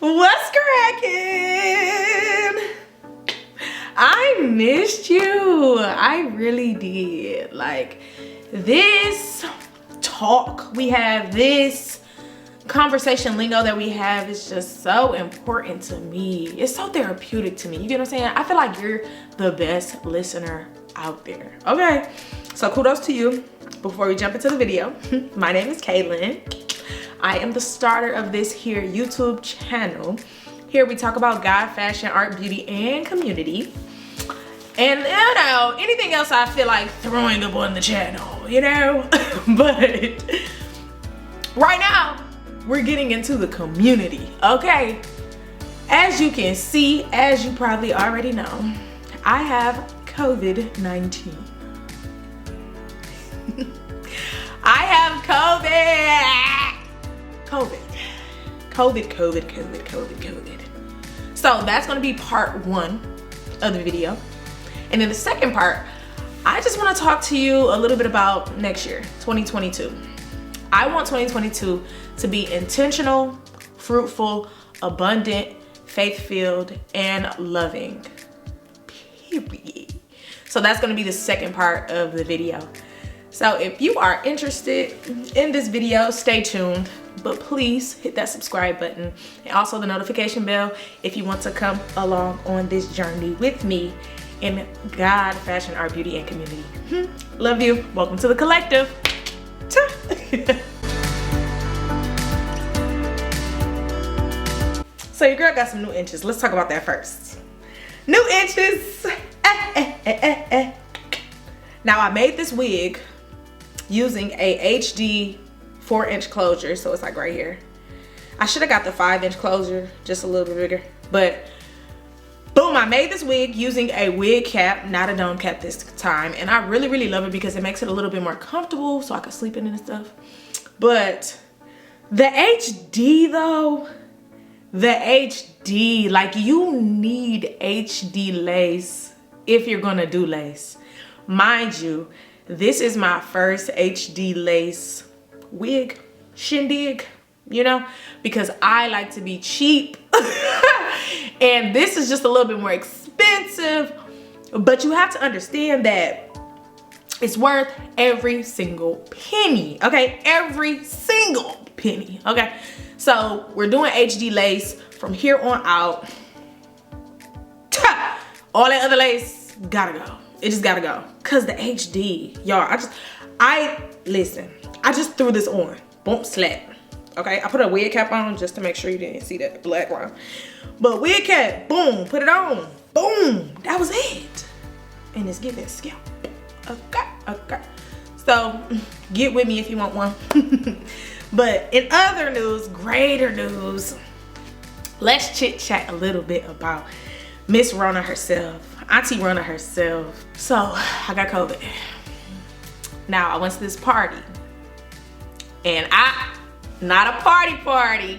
What's cracking? I missed you. I really did. Like, this talk we have, this conversation lingo that we have is just so important to me. It's so therapeutic to me. You get what I'm saying? I feel like you're the best listener out there. Okay, so kudos to you. Before we jump into the video, my name is Kaylin. I am the starter of this here YouTube channel. Here we talk about God, fashion, art, beauty, and community. And you know, anything else I feel like throwing up on the channel, you know? But right now, we're getting into the community, okay? As you can see, as you probably already know, I have COVID-19. I have COVID. So that's gonna be part one of the video. And in the second part, I just wanna talk to you a little bit about next year, 2022. I want 2022 to be intentional, fruitful, abundant, faith-filled, and loving, period. So that's gonna be the second part of the video. So if you are interested in this video, stay tuned, but please hit that subscribe button and also the notification bell if you want to come along on this journey with me in God, fashion, art, beauty, and community. Love you. Welcome to the collective. So your girl got some new inches. Let's talk about that first. New inches. Now I made this wig using a HD 4-inch closure, so it's like right here. I should have got the 5-inch closure, just a little bit bigger, but boom, I made this wig using a wig cap, not a dome cap this time, and I really love it because it makes it a little bit more comfortable so I can sleep in it and stuff. But the HD though, the HD, like you need HD lace if you're gonna do lace. Mind you, this is my first HD lace wig shindig, you know, because I like to be cheap. And this is just a little bit more expensive, but you have to understand that it's worth every single penny, okay? Every single penny, okay? So we're doing HD lace from here on out. All that other lace gotta go. It just gotta go. Cause the HD, y'all, listen, I just threw this on, boom, slap. Okay, I put a wig cap on just to make sure you didn't see that black line. But wig cap, boom, put it on, boom, that was it. And it's giving scalp, okay. So get with me if you want one. But in other news, greater news, let's chit chat a little bit about Miss Rona herself. Auntie Rona herself. So I got COVID. Now I went to this party and not a party,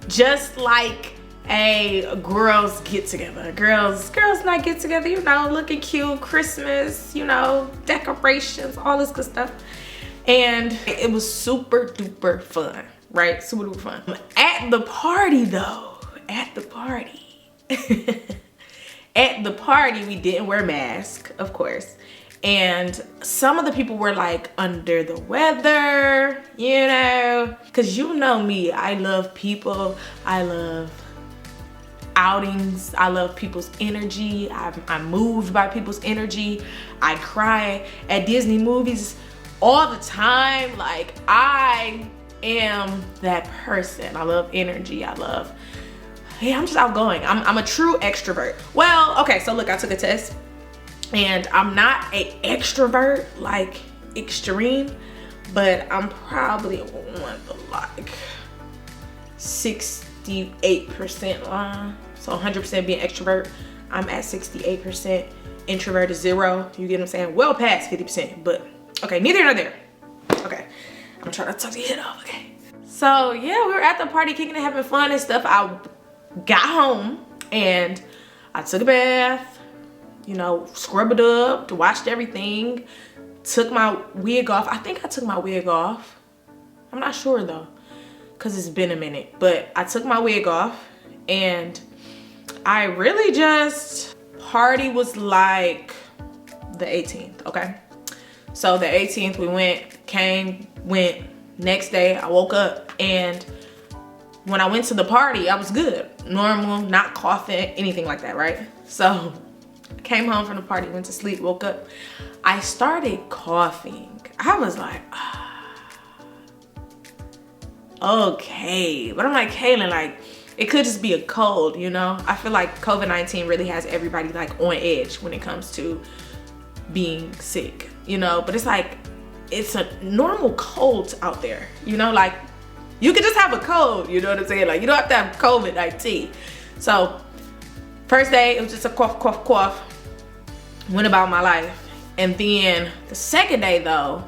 just like a girls get together. Girls night get together, you know, looking cute, Christmas, you know, decorations, all this good stuff. And it was super duper fun, right? Super duper fun. At the party though, at the party, we didn't wear masks, of course. And some of the people were like under the weather, you know, cause you know me, I love people, I love outings, I love people's energy, I'm moved by people's energy. I cry at Disney movies all the time. Like, I am that person. I love energy, I'm just outgoing. I'm a true extrovert. Well, okay, so look, I took a test and I'm not an extrovert, like extreme, but I'm probably on the like 68% line. So 100% being extrovert, I'm at 68%. Introvert is 0, you get what I'm saying? Well past 50%, but okay, neither nor there. Okay, I'm trying to tuck the head off, okay? So yeah, we were at the party, kicking and having fun and stuff. I got home and I took a bath, you know, scrubbed up, washed everything, took my wig off. I think I took my wig off. I'm not sure though, cause it's been a minute, but I took my wig off And I really just, party was like the 18th, okay? So the 18th we went. Next day I woke up, and when I went to the party, I was good. Normal, not coughing, anything like that, right? So I came home from the party, went to sleep, woke up. I started coughing. I was like, okay. But I'm like, Kaylin, like, it could just be a cold, you know? I feel like COVID-19 really has everybody like on edge when it comes to being sick, you know? But it's like, it's a normal cold out there, you know? Like, you could just have a cold, you know what I'm saying? Like, you don't have to have COVID-19. So, first day, it was just a cough, cough, cough. Went about my life. And then the second day though,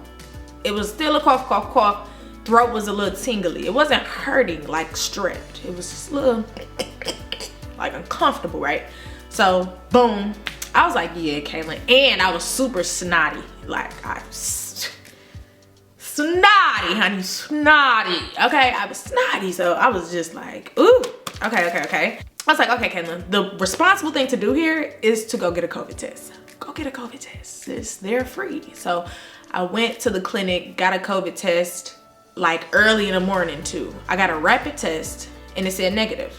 it was still a cough, cough, cough. Throat was a little tingly. It wasn't hurting like strep. It was just a little like uncomfortable, right? So, boom. I was like, yeah, Kaylin. And I was super snotty. Like, snotty, honey, snotty. Okay, I was snotty, so I was just like, ooh, okay. I was like, okay, Kaylin, the responsible thing to do here is to go get a COVID test. Go get a COVID test. They're free. So I went to the clinic, got a COVID test, like early in the morning too. I got a rapid test and it said negative.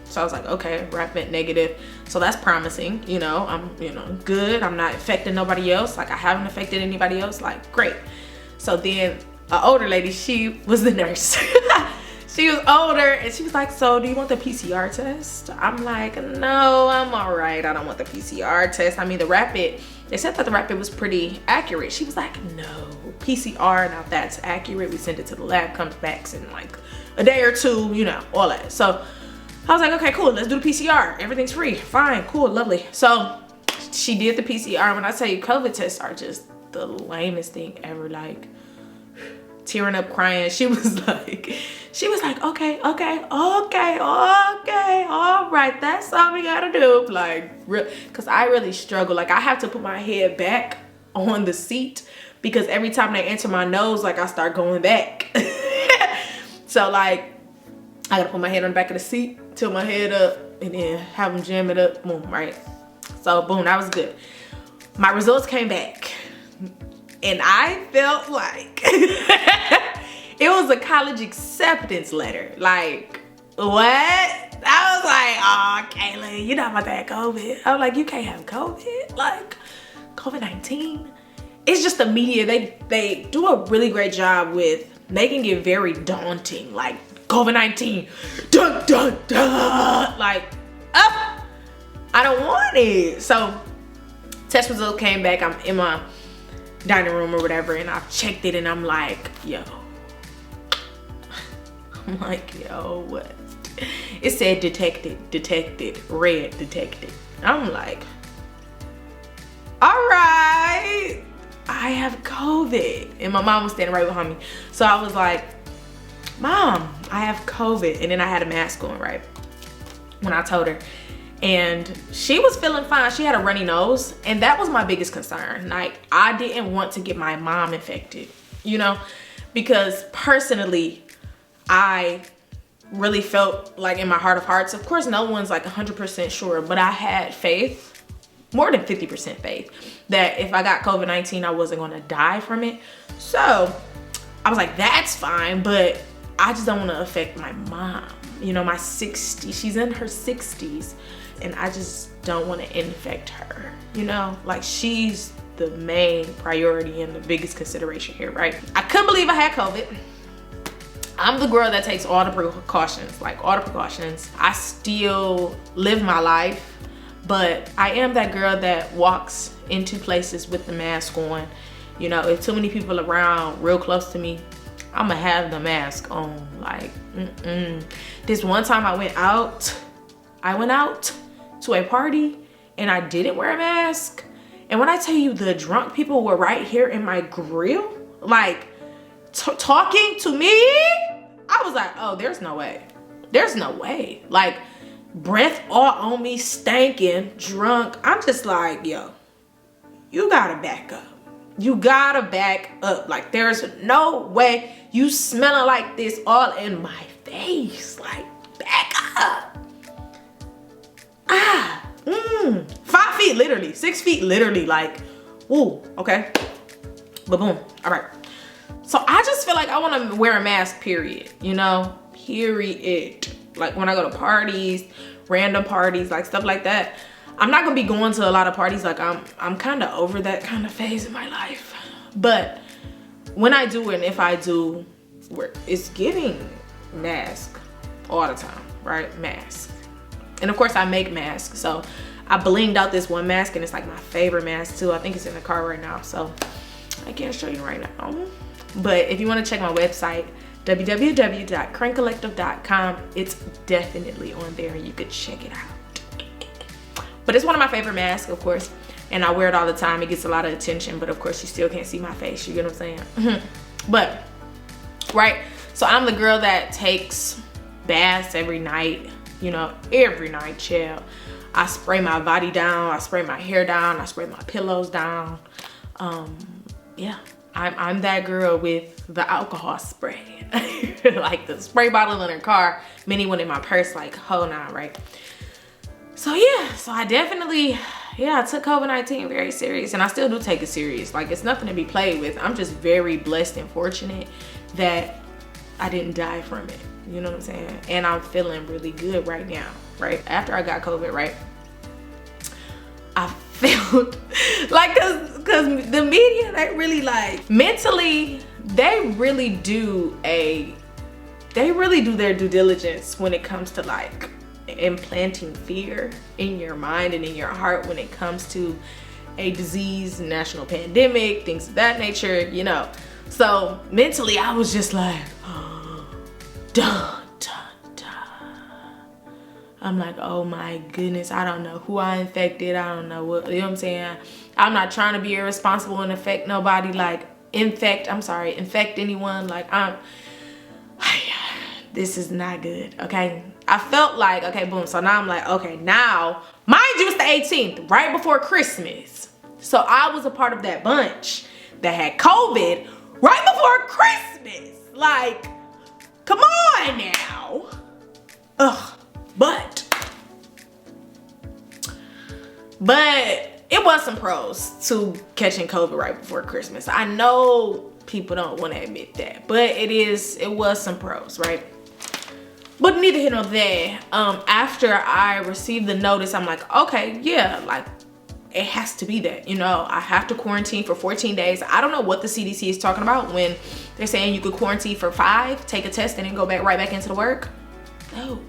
So I was like, okay, rapid negative. So that's promising, you know, I'm, good. I'm not infecting nobody else. Like, I haven't affected anybody else. Like, great. So then an older lady, she was the nurse. She was older and she was like, so do you want the PCR test? I'm like, no, I'm all right. I don't want the PCR test. I mean, the rapid, they said that the rapid was pretty accurate. She was like, no, PCR, now that's accurate. We send it to the lab, comes back in like a day or two, you know, all that. So I was like, okay, cool, let's do the PCR. Everything's free, fine, cool, lovely. So she did the PCR. When I tell you, COVID tests are just the lamest thing ever. Like, tearing up, crying. She was like, okay, all right, that's all we gotta do. Like, because I really struggle. Like, I have to put my head back on the seat because every time they enter my nose, like, I start going back. So like, I gotta put my head on the back of the seat, tilt my head up, and then have them jam it up, boom, right? So boom, that was good. My results came back. And I felt like it was a college acceptance letter. Like, what? I was like, oh, Kaylin, you're not about to have COVID. I was like, you can't have COVID. Like, COVID-19. It's just the media. They do a really great job with making it very daunting. Like, COVID-19. Dun, dun, dun. Like, I don't want it. So, test results came back. I'm in my dining room or whatever, and I've checked it and I'm like, yo, what? It said detected, red, detected. I'm like, all right, I have COVID. And my mom was standing right behind me. So I was like, Mom, I have COVID. And then I had a mask on, right? When I told her. And she was feeling fine. She had a runny nose, and that was my biggest concern. Like, I didn't want to get my mom infected, you know, because personally, I really felt like in my heart of hearts, of course, no one's like 100% sure, but I had faith, more than 50% faith, that if I got COVID-19, I wasn't gonna die from it. So I was like, that's fine, but I just don't wanna affect my mom. You know, my 60s, she's in her 60s. And I just don't want to infect her, you know? Like, she's the main priority and the biggest consideration here, right? I couldn't believe I had COVID. I'm the girl that takes all the precautions, like all the precautions. I still live my life, but I am that girl that walks into places with the mask on. You know, if too many people around real close to me, I'ma have the mask on. Like, This one time I went out to a party and I didn't wear a mask. And when I tell you, the drunk people were right here in my grill, like talking to me, I was like, oh, there's no way. There's no way. Like, breath all on me, stankin', drunk. I'm just like, yo, you gotta back up. You gotta back up. Like, there's no way you smelling like this all in my face. Like, back up. feet literally, 6 feet literally, like, woo, okay? But boom, all right. So I just feel like I wanna wear a mask, period, you know? Period. Like when I go to parties, random parties, like stuff like that. I'm not gonna be going to a lot of parties. Like I'm kind of over that kind of phase in my life. But when I do, and if I do, it's giving mask all the time, right? Mask. And of course I make masks. So I blinged out this one mask and it's like my favorite mask too. I think it's in the car right now. So I can't show you right now. But if you want to check my website, www.crankcollective.com, it's definitely on there and you could check it out. But it's one of my favorite masks, of course, and I wear it all the time. It gets a lot of attention, but of course you still can't see my face, you get what I'm saying? But right, so I'm the girl that takes baths every night, you know, every night, chill. I spray my body down, I spray my hair down, I spray my pillows down. Yeah, I'm that girl with the alcohol spray. Like the spray bottle in her car, mini one in my purse, like whole nine, right? So yeah, so I definitely, yeah, I took COVID-19 very serious, and I still do take it serious. Like it's nothing to be played with. I'm just very blessed and fortunate that I didn't die from it. You know what I'm saying? And I'm feeling really good right now, right? After I got COVID, right? I felt like, cause the media, they really like, mentally, they really do their due diligence when it comes to like implanting fear in your mind and in your heart when it comes to a disease, national pandemic, things of that nature, you know. So mentally I was just like, dun, dun, dun. I'm like, oh my goodness, I don't know who I infected. I don't know what, you know what I'm saying? I'm not trying to be irresponsible and infect nobody, like infect anyone. Like this is not good, okay? I felt like, okay, boom. So now I'm like, okay, now, mind you, it's the 18th, right before Christmas. So I was a part of that bunch that had COVID right before Christmas. Like, come on now. Ugh, but it was some pros to catching COVID right before Christmas. I know people don't want to admit that, but it was some pros, right? But neither here nor there. After I received the notice, I'm like, okay, yeah, like it has to be that, you know, I have to quarantine for 14 days. I don't know what the CDC is talking about when they're saying you could quarantine for 5, take a test, and then go right back into the work. No.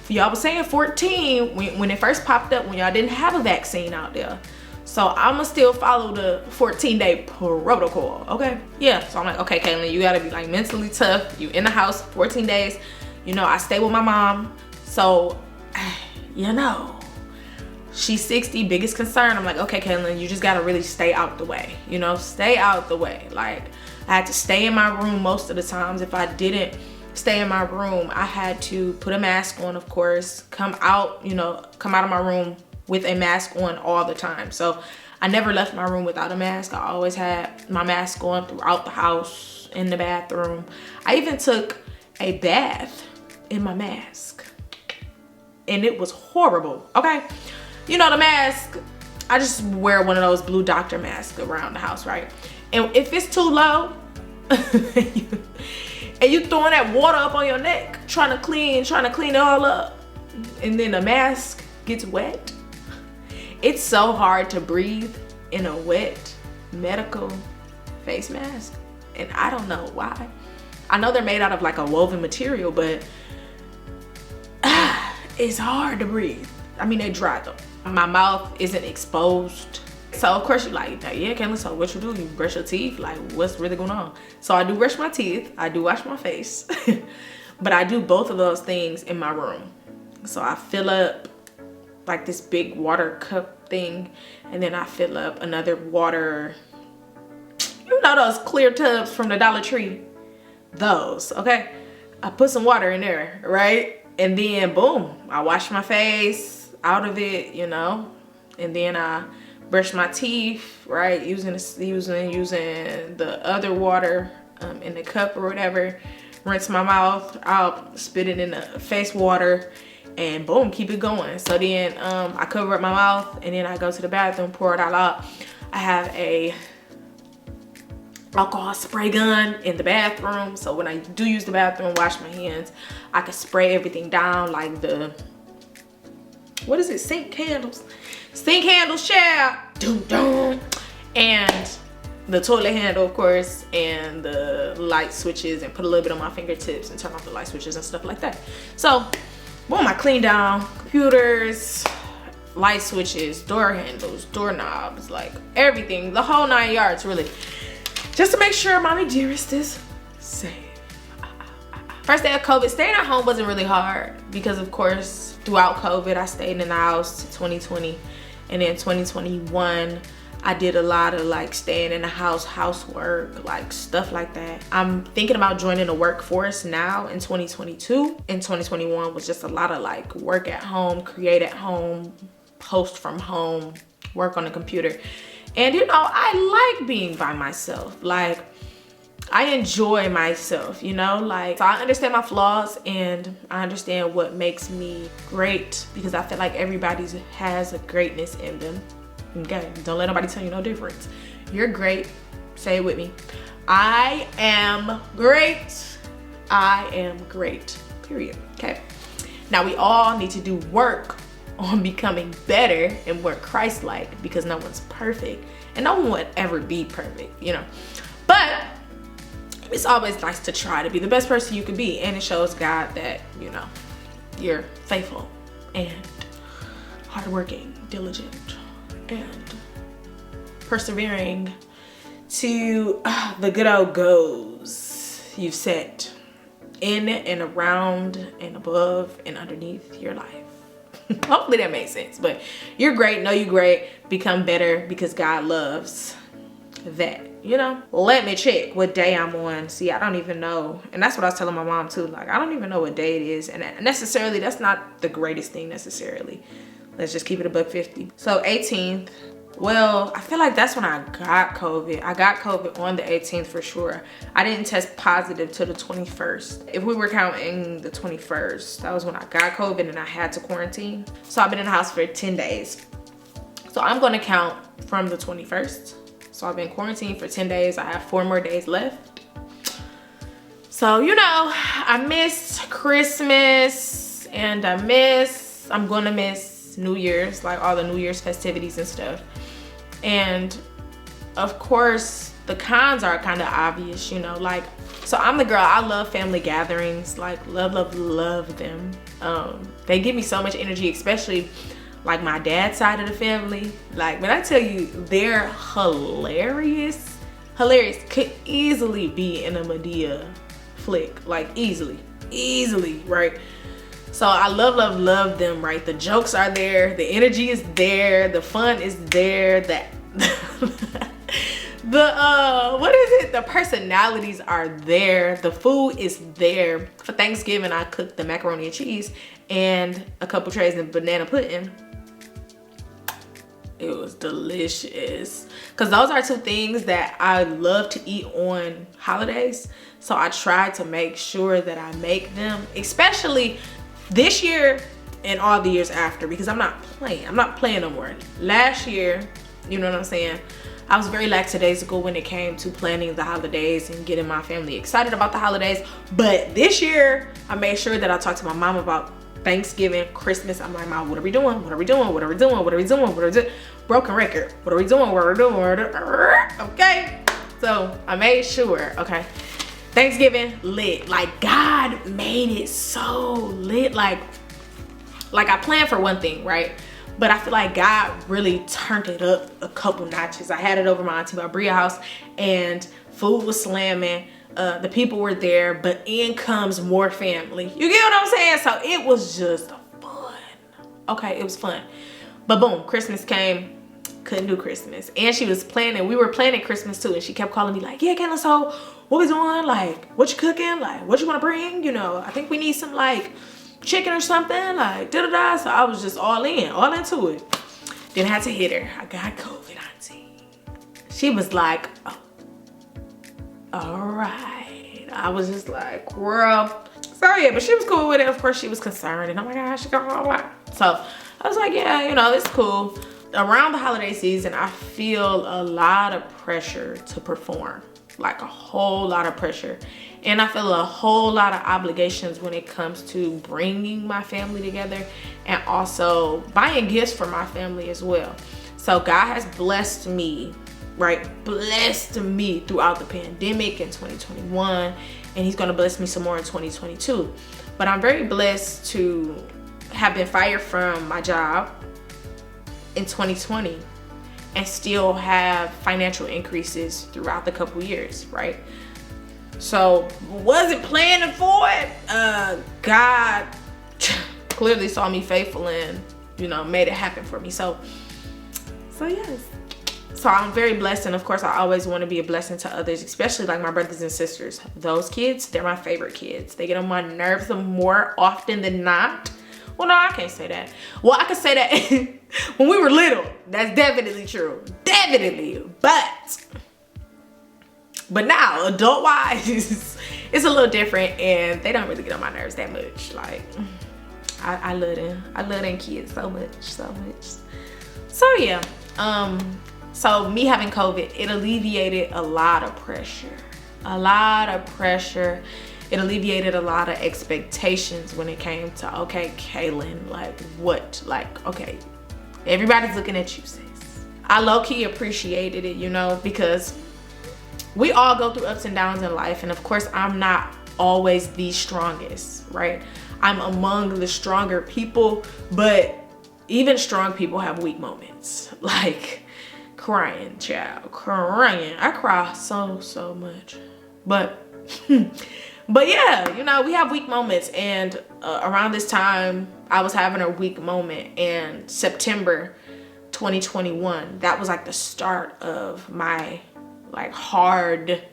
Y'all was saying 14 when it first popped up, when y'all didn't have a vaccine out there. So I'ma still follow the 14-day protocol, okay? Yeah, so I'm like, okay, Caitlin, you gotta be like mentally tough. You in the house 14 days. You know, I stay with my mom. So, you know, she's 60, biggest concern. I'm like, okay, Caitlin, you just gotta really stay out the way. You know, stay out the way. Like, I had to stay in my room most of the times. If I didn't stay in my room, I had to put a mask on, of course, come out of my room with a mask on all the time. So I never left my room without a mask. I always had my mask on throughout the house, in the bathroom. I even took a bath in my mask, and it was horrible, okay? You know, the mask, I just wear one of those blue doctor masks around the house, right? And if it's too low, and you throwing that water up on your neck, trying to clean it all up, and then the mask gets wet, it's so hard to breathe in a wet medical face mask. And I don't know why. I know they're made out of like a woven material, but it's hard to breathe. I mean, they dry though. My mouth isn't exposed. So of course you're like, yeah, Caitlin, so what you do? You brush your teeth? Like, what's really going on? So I do brush my teeth. I do wash my face. But I do both of those things in my room. So I fill up like this big water cup thing, and then I fill up another water, you know, those clear tubs from the Dollar Tree, those, okay? I put some water in there, right? And then boom, I wash my face out of it, you know, and then I brush my teeth, right, using the other water in the cup or whatever, rinse my mouth out, spit it in the face water, and boom, keep it going. So then I cover up my mouth, and then I go to the bathroom, pour it all out. I have a alcohol spray gun in the bathroom, so when I do use the bathroom, wash my hands, I can spray everything down, like the, what is it, sink handles, child, dum dum, and the toilet handle, of course, and the light switches, and put a little bit on my fingertips and turn off the light switches and stuff like that. So boom, I clean down computers, light switches, door handles, doorknobs, like everything, the whole 9 yards, really, just to make sure mommy dearest is safe. First day of COVID, staying at home wasn't really hard because, of course, throughout COVID, I stayed in the house 2020, and then 2021, I did a lot of like staying in the house, housework, like stuff like that. I'm thinking about joining the workforce now in 2022. In 2021 was just a lot of like work at home, create at home, post from home, work on the computer. And you know, I like being by myself. Like, I enjoy myself, you know, like, so I understand my flaws and I understand what makes me great, because I feel like everybody has a greatness in them. Okay, don't let nobody tell you no difference. You're great. Say it with me. I am great. I am great, period. Okay, now we all need to do work on becoming better and more Christ-like, because no one's perfect and no one would ever be perfect, you know, but it's always nice to try to be the best person you could be, and it shows God that, you know, you're faithful and hardworking, diligent, and persevering to the good old goals you've set in and around and above and underneath your life. Hopefully that makes sense. But you're great. Know you're great. Become better, because God loves that, you know. Let me check what day I'm on. See, I don't even know. And that's what I was telling my mom too. Like, I don't even know what day it is. And necessarily, that's not the greatest thing necessarily. Let's just keep it $1.50. So 18th. Well, I feel like that's when I got COVID. I got COVID on the 18th for sure. I didn't test positive till the 21st. If we were counting the 21st, that was when I got COVID and I had to quarantine. So I've been in the house for 10 days. So I'm gonna count from the 21st. So I've been quarantined for 10 days. I have 4 more days left. So, you know, I missed Christmas, and I'm gonna miss New Year's, like all the New Year's festivities and stuff. And of course, the cons are kind of obvious, you know, like, so I'm the girl, I love family gatherings, like love them. They give me so much energy, especially like my dad's side of the family. Like, when I tell you they're hilarious, could easily be in a Medea flick, like easily, right? So I love them, right? The jokes are there, the energy is there, the fun is there, what is it? The personalities are there, the food is there. For Thanksgiving, I cooked the macaroni and cheese and a couple trays of banana pudding. It was delicious, because those are 2 things that I love to eat on holidays. So I try to make sure that I make them, especially this year and all the years after, because I'm not playing no more. Last year, you know what I'm saying, I was very lackadaisical when it came to planning the holidays and getting my family excited about the holidays. But this year, I made sure that I talked to my mom about Thanksgiving, Christmas. I'm like, Mom, what are we doing? Broken record. What are we doing? Okay. So I made sure, okay. Thanksgiving, lit. Like, God made it so lit. Like I planned for one thing, right? But I feel like God really turned it up a couple notches. I had it over my Auntie Bria house, and food was slamming. The people were there, but in comes more family. You get what I'm saying? So it was just fun. Okay, it was fun. But boom, Christmas came. Couldn't do Christmas. And she was planning, we were planning Christmas too, and she kept calling me like, yeah, Kayla, so what we doing? Like, what you cooking? Like, what you want to bring? You know, I think we need some like chicken or something, like da-da-da. So I was just all into it. Then I had to hit her. I got COVID, Auntie. She was like, oh, all right. I was just like, girl. So yeah, but she was cool with it. Of course, she was concerned, and I'm like, ah, she got blah, blah. So I was like, yeah, you know, it's cool. Around the holiday season, I feel a lot of pressure to perform, like a whole lot of pressure. And I feel a whole lot of obligations when it comes to bringing my family together and also buying gifts for my family as well. So God has blessed me, right? Blessed me throughout the pandemic in 2021, and he's gonna bless me some more in 2022. But I'm very blessed to have been fired from my job in 2020 and still have financial increases throughout the couple years, right? So wasn't planning for it. God clearly saw me faithful and, you know, made it happen for me. So yes. So I'm very blessed, and of course I always want to be a blessing to others, especially like my brothers and sisters. Those kids, they're my favorite kids. They get on my nerves more often than not. Well, no, I can't say that. Well, I can say that when we were little. That's definitely true. Definitely. But now, adult-wise, it's a little different, and they don't really get on my nerves that much. Like, I love them. I love them kids so much, so much. So yeah. So me having COVID, it alleviated a lot of pressure. A lot of pressure. It alleviated a lot of expectations when it came to, okay, Kaylin, like what? Like, okay, everybody's looking at you, sis. I low-key appreciated it, you know, because we all go through ups and downs in life. And of course, I'm not always the strongest, right? I'm among the stronger people, but even strong people have weak moments. Like crying, child, crying. I cry so much. But yeah, you know, we have weak moments, and around this time I was having a weak moment in September 2021. That was like the start of my like hard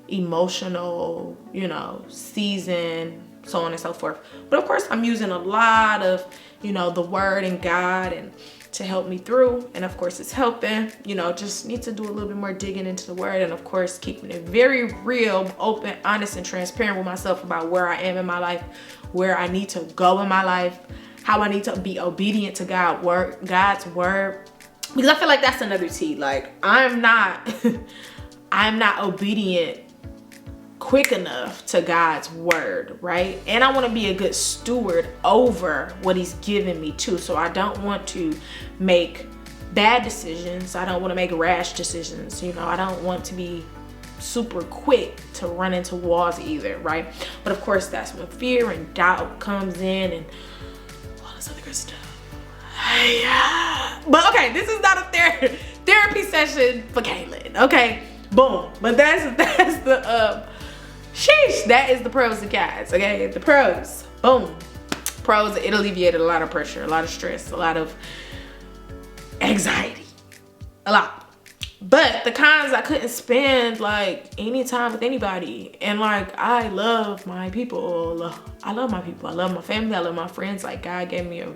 emotional, you know, season, so on and so forth. But of course I'm using a lot of, you know, the word and God and to help me through, and of course it's helping. You know, just need to do a little bit more digging into the word, and of course keeping it very real, open, honest, and transparent with myself about where I am in my life, where I need to go in my life, how I need to be obedient to God's word, because I feel like that's another T. Like I'm not obedient quick enough to God's word, right? And I want to be a good steward over what he's given me too. So I don't want to make bad decisions. I don't want to make rash decisions. You know, I don't want to be super quick to run into walls either, right? But of course that's when fear and doubt comes in and all this other good stuff. Yeah. But okay, this is not a therapy session for Kaylin, okay? Boom. But that's the sheesh, that is the pros and cons, okay? The pros, boom. Pros, it alleviated a lot of pressure, a lot of stress, a lot of anxiety, a lot. But the cons, I couldn't spend like any time with anybody. And like, I love my people. I love my people. I love my family. I love my friends. Like God gave me a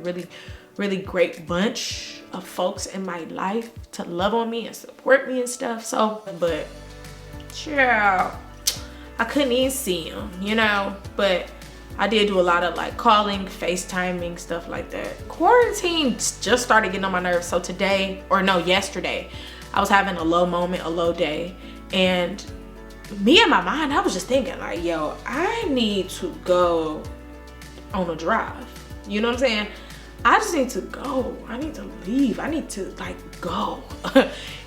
really great bunch of folks in my life to love on me and support me and stuff. So, but child, I couldn't even see him, you know, but I did do a lot of like calling, FaceTiming, stuff like that. Quarantine just started getting on my nerves. So yesterday, I was having a low moment, a low day. And me in my mind, I was just thinking like, yo, I need to go on a drive. You know what I'm saying? I just need to go. I need to leave. I need to like go.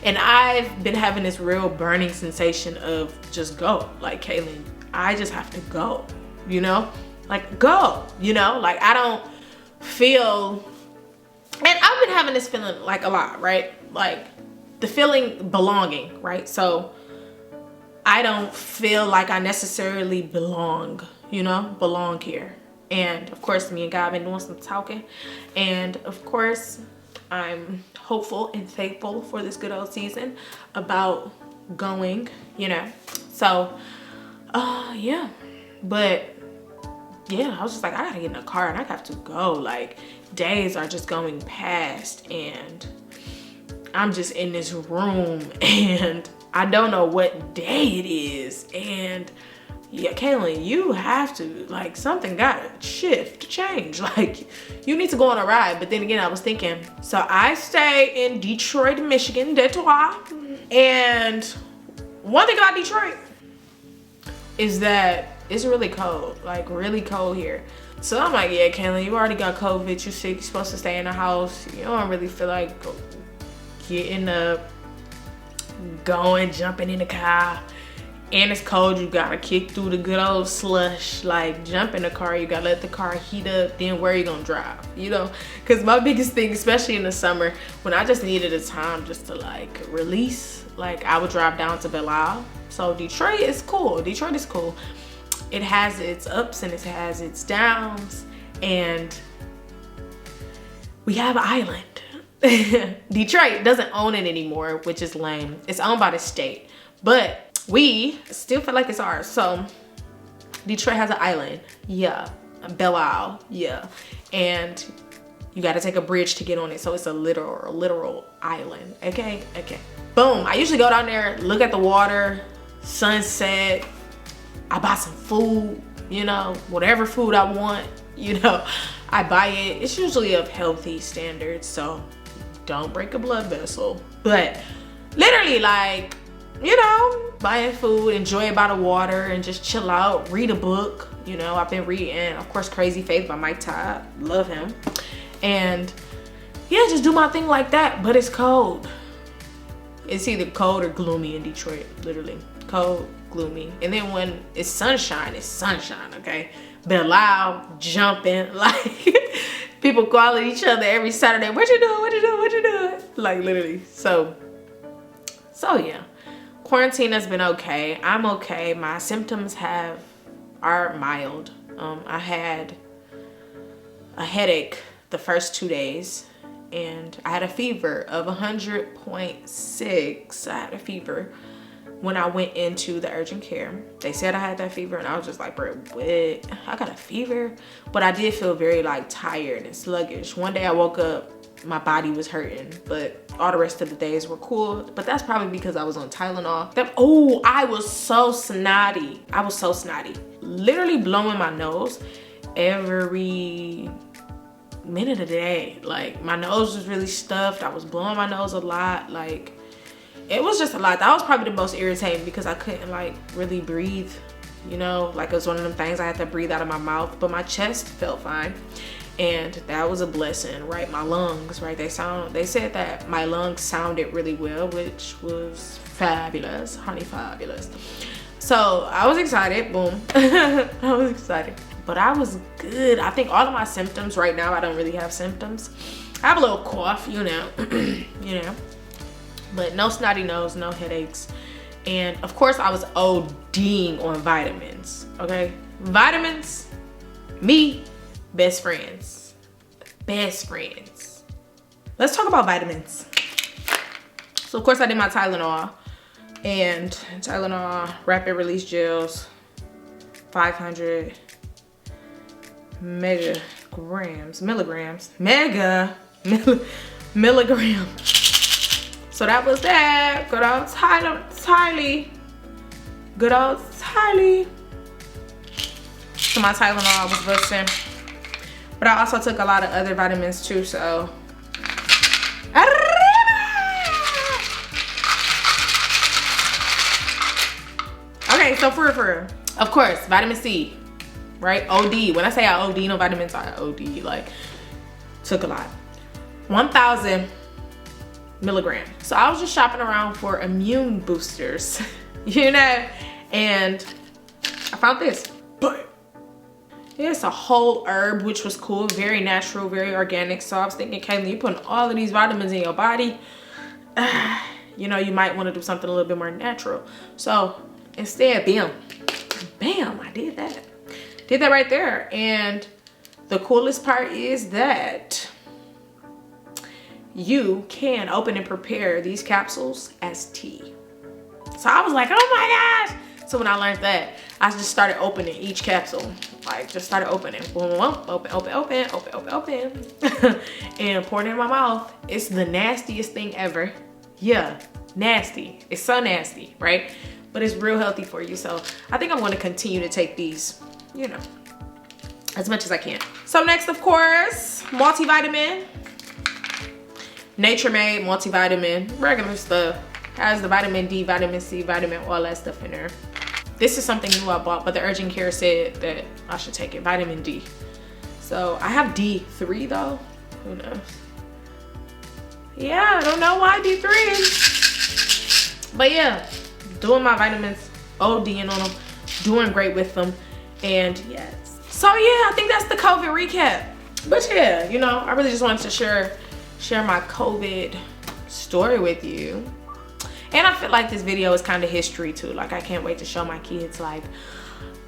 And I've been having this real burning sensation of just go. Like, Kaylin, I just have to go, you know? Like, go, you know? Like, I don't feel, and I've been having this feeling like a lot, right? Like the feeling belonging, right? So I don't feel like I necessarily belong, you know, belong here. And of course, me and God have been doing some talking. And of course, I'm hopeful and thankful for this good old season about going, you know. So, yeah. But yeah, I was just like, I gotta get in a car and I have to go. Like, days are just going past and I'm just in this room and I don't know what day it is. And yeah, Kaylin, you have to, like, something gotta shift, change. Like, you need to go on a ride. But then again, I was thinking, so I stay in Detroit, Michigan, Detroit. And one thing about Detroit is that it's really cold, like really cold here. So I'm like, yeah, Kaylin, you already got COVID, you sick, you're supposed to stay in the house. You don't really feel like getting up, going, jumping in the car. And it's cold, you gotta kick through the good old slush. Like, jump in the car, you gotta let the car heat up, then where you gonna drive, you know? Because my biggest thing, especially in the summer, when I just needed a time just to like release, like I would drive down to Belle Isle. So Detroit is cool, Detroit is cool. It has its ups and it has its downs, and we have an island. Detroit doesn't own it anymore, which is lame. It's owned by the state, but we still feel like it's ours. So Detroit has an island, yeah. Belle Isle, yeah. And you gotta take a bridge to get on it. So it's a literal island, okay? Okay. Boom, I usually go down there, look at the water, sunset. I buy some food, you know, whatever food I want, you know, I buy it. It's usually of healthy standards, so don't break a blood vessel. But literally, like, you know, buying food, enjoy it by the water, and just chill out, read a book. You know, I've been reading, of course, Crazy Faith by Mike Todd. Love him. And yeah, just do my thing like that. But it's cold. It's either cold or gloomy in Detroit, literally. Cold, gloomy. And then when it's sunshine, okay? Belle Isle, jumping, like people calling each other every Saturday. What you doing? What you doing? What you doing? Like, literally. So yeah. Quarantine has been okay. I'm okay. My symptoms are mild. I had a headache the first 2 days, and I had a fever of 100.6. I had a fever when I went into the urgent care. They said I had that fever, and I was just like, bro, what? I got a fever? But I did feel very like tired and sluggish. One day I woke up, my body was hurting, but all the rest of the days were cool. But that's probably because I was on Tylenol. I was so snotty. I was so snotty. Literally blowing my nose every minute of the day. Like, my nose was really stuffed. I was blowing my nose a lot. Like, it was just a lot. That was probably the most irritating because I couldn't like really breathe, you know? Like, it was one of them things I had to breathe out of my mouth, but my chest felt fine. And that was a blessing, right? My lungs, right? They said that my lungs sounded really well, which was fabulous, honey, fabulous. So I was excited, boom. I was excited, but I was good. I think all of my symptoms right now, I don't really have symptoms. I have a little cough, you know, you know, but no snotty nose, no headaches. And of course I was ODing on vitamins, okay? Vitamins, me, best friends. Let's talk about vitamins. So of course I did my Tylenol, and Tylenol rapid release gels, 500 milligrams. So that was that. Good old Tylee. Good old Tylee. So my Tylenol was busting. But I also took a lot of other vitamins too, so. Okay, so for real. Of course, vitamin C, right? OD. When I say I OD no vitamins, I OD, like, took a lot. 1,000 milligrams. So I was just shopping around for immune boosters, you know? And I found this. It's a whole herb, which was cool, very natural, very organic. So I was thinking, Kaylin, you putting all of these vitamins in your body, you know, you might want to do something a little bit more natural. So instead, bam, I did that. Did that right there. And the coolest part is that you can open and prepare these capsules as tea. So I was like, oh my gosh. So when I learned that, I just started opening each capsule. Like, just started opening. Boom, open. And pouring it in my mouth. It's the nastiest thing ever. Yeah, nasty. It's so nasty, right? but it's real healthy for you. So I think I'm going to continue to take these, you know, as much as I can. So next, of course, multivitamin. Nature Made multivitamin, regular stuff. Has the vitamin D, vitamin C, vitamin, all that stuff in there. This is something new I bought, but the urgent care said that I should take it, vitamin D. So I have D3 though, who knows? Yeah, I don't know why D3. But yeah, doing my vitamins, ODing on them, doing great with them, and yes. So yeah, I think that's the COVID recap. But yeah, you know, I really just wanted to share my COVID story with you. And I feel like this video is kind of history too. Like, I can't wait to show my kids, like,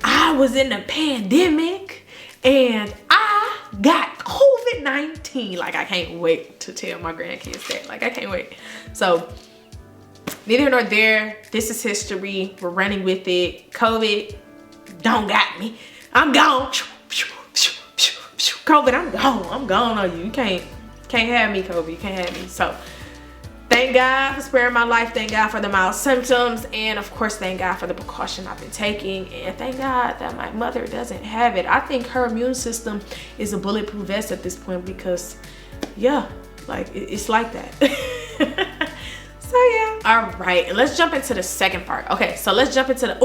I was in the pandemic and I got COVID-19. Like, I can't wait to tell my grandkids that. Like, I can't wait. So neither here nor there, this is history. We're running with it. COVID don't got me. I'm gone. COVID, I'm gone on you. You can't have me, COVID. You can't have me. So thank God for sparing my life. Thank God for the mild symptoms. And of course, thank God for the precaution I've been taking. And thank God that my mother doesn't have it. I think her immune system is a bulletproof vest at this point because, yeah, like it's like that. So yeah. All right, and let's jump into the second part. Okay, so let's jump into the,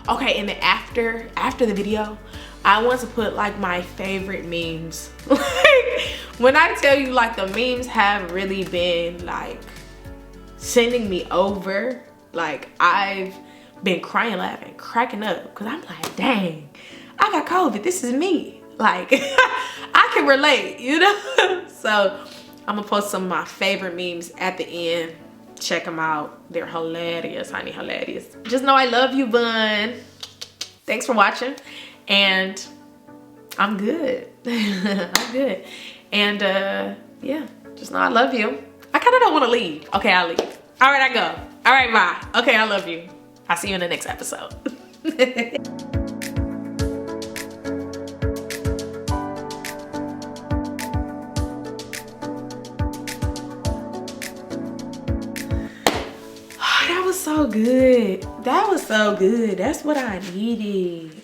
okay, and then after the video, I want to put like my favorite memes. Like, when I tell you, like, the memes have really been like sending me over. Like, I've been crying, laughing, cracking up because I'm like, dang, I got COVID. This is me. Like, I can relate, you know? So I'm gonna post some of my favorite memes at the end. Check them out. They're hilarious, honey, hilarious. Just know I love you, bun. Thanks for watching. And I'm good. I'm good. And yeah, just know I love you. I kind of don't want to leave. Okay, I'll leave. All right, I go. All right, bye. Okay, I love you. I'll see you in the next episode. That was so good. That was so good. That's what I needed.